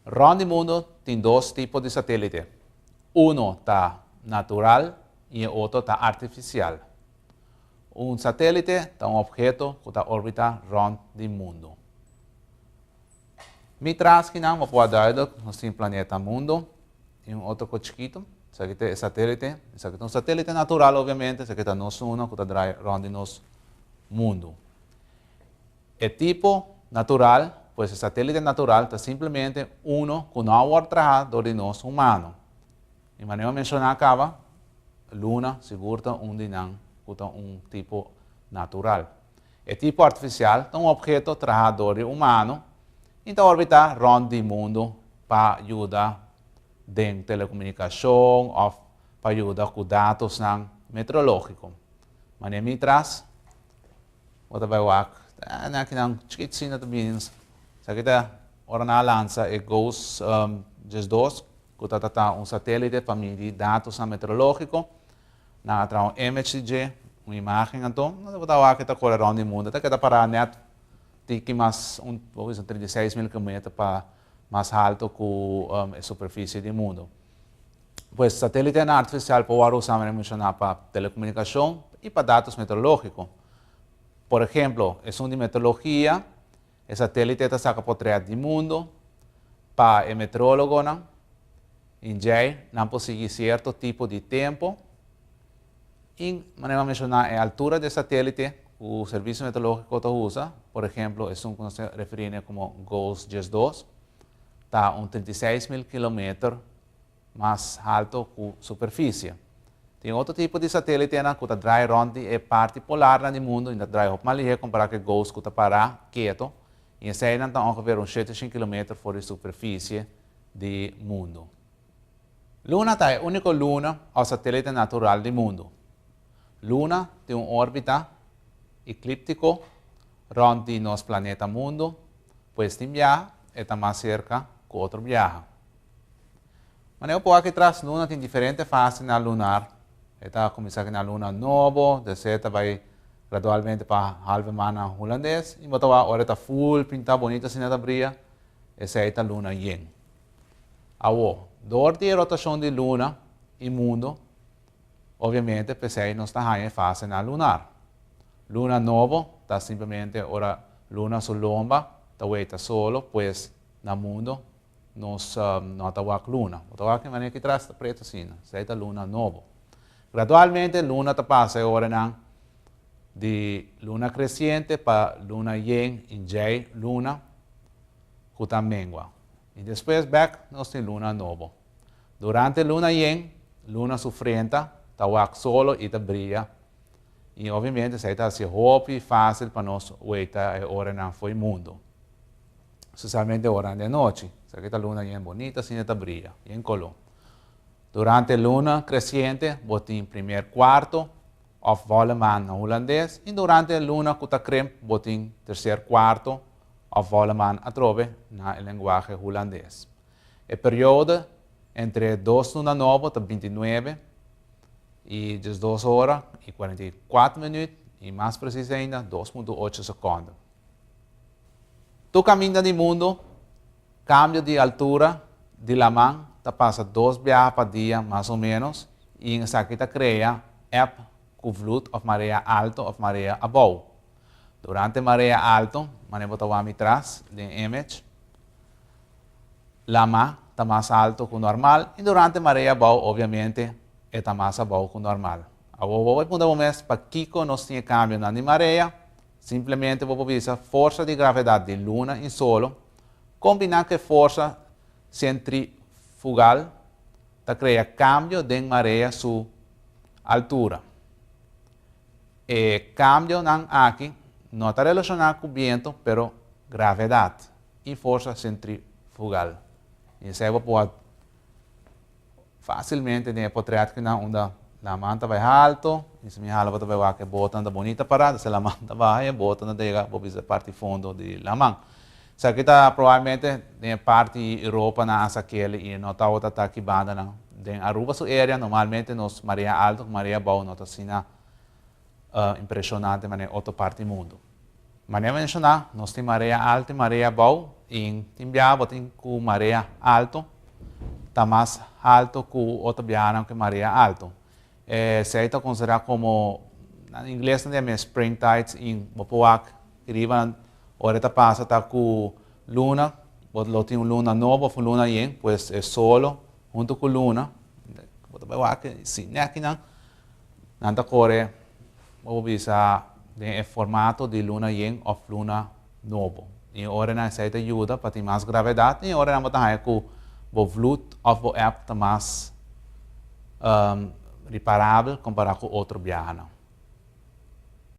Ron del mundo tem dois tipos de satélite. Uno está natural e o outro está artificial. Um satélite é um objeto que está orbita rond do mundo. Mitras que não, pode dar no planeta mundo e outro chiquito. Isso aqui é satélite. Isso aqui é um satélite natural, obviamente. Isso aqui é nosso uno que está rond nosso mundo. O tipo natural, pues el satélite natural está simplesmente uno que não vai trabalhar do nosso humano. E maneira mencionar acaba, Luna segura dinam um tipo natural. O tipo artificial é um objeto trabalhador humano, então orbita rond do mundo para ajudar em telecomunicação ou para ajudar com dados meteorológicos. Maneira mitras, what vai aqui não chiquitinho também. Sa kita ora na lança e GOES GES-2, que está um satélite para medir dados meteorológicos, na um MHD, uma imagem então, não vou dar aqui tá correr around o mundo, até que tá para net, tem mais 36 mil km para mais alto que a superfície do mundo. Pois satélite artificial pode usar para telecomunicação e para dados meteorológicos. Por exemplo, é de meteorologia. O satélite está saca por trás do mundo para o meteorólogo, não conseguir certo tipo de tempo. E, maneira mencionar, a altura do satélite, o serviço meteorológico que usa, por exemplo, é um que nós referimos como GOES GES-2, está a 36 mil km mais alto que a superfície. Tem outro tipo de satélite que está dry rond a parte polar do mundo, ainda dry hop malia comparado com o GOES que está para quieto. E esse aí está ongeveer 75 km fora da superfície do mundo. Luna é o único luna ou satélite natural do mundo. Luna tem uma órbita eclíptica rond nosso planeta mundo, pois tem viaja está mais cerca que outro viaja. Mas eu posso aqui atrás, Luna tem diferentes fases na lunar. Está começando na luna nova, depois vai gradualmente para halve mana holandês, e botar agora está full, pinta bonita, assim na brilha, essa é a luna yen. Agora, durante a rotação de luna e mundo, obviamente, pensei não está em fase na lunar. Luna nova está simplesmente ora luna solomba, está solo, pois na mundo nós não está luna. Está que maneira que traz está preto assim, essa é a luna nova. Gradualmente, luna está passa agora não de luna crescente para luna yen e jay luna que está mengua. E depois back nós temos luna nova. Durante luna yen, luna sufrenta, está solo e está brilha. E obviamente isso está assim rápido e fácil para nós oita a hora não foi mundo. Especialmente a hora de noite. Essa luna yen bonita, assim está brilha, em color. Durante a luna crescente, botem em primeiro quarto, of voleman na holandês, e durante a luna que está creme, botem terceiro quarto, of voleman a trove na linguagem holandês. O período entre 2 luna nova está 29 e 12 horas e 44 minutos, e mais preciso ainda, 2,8 segundos. Tu caminho do mundo, cambio de altura de la mão, está passa 2 viagens por dia, mais ou menos, e isso aqui está cria app com vloed of marea alto of marea abaixo. Durante marea alto, maneira botar atrás de image, la mão está mais alto que o normal, e durante marea abaixo, obviamente, está mais abaixo que o normal. Agora, vou mais para Kiko, nós temos cambio na marea, simplesmente vou ver a força de gravidade de luna e solo, combinar com a força centrifugal, para criar cambio de marea sua altura. E cambio aqui não está relacionado com o vento, mas gravidade e força centrifugal. E isso aí pode facilmente encontrar que a manta vai alto, e se me hala vai ver que bota anda bonita parada, se a manta vai, bota anda chega para a parte fundo de la mão. Isso aqui está provavelmente na parte Europa na aquele e não está outra aqui banda na Aruba sua área normalmente nos marea alto, marea baixa não está assim impressionante mas outra parte do mundo. Maneira mencionar, nós temos maré alta e maré baixa. Em Timbiaba tem com maré alto, está mais alto que outra biana que maré alto. Se aí está considerado como, em inglês não é spring tides, em Bopoac, arriba, ahorita passa está com luna, lo tem luna nova, luna yen, pues é solo, junto com luna, Bopoac, sim, aqui não, nada corre, vou visar o formato de luna yen ou luna novo. E agora nós aí ajuda para ter mais gravidade, e agora nós estamos com o fluto ou o app está mais reparável comparado com outro viagem.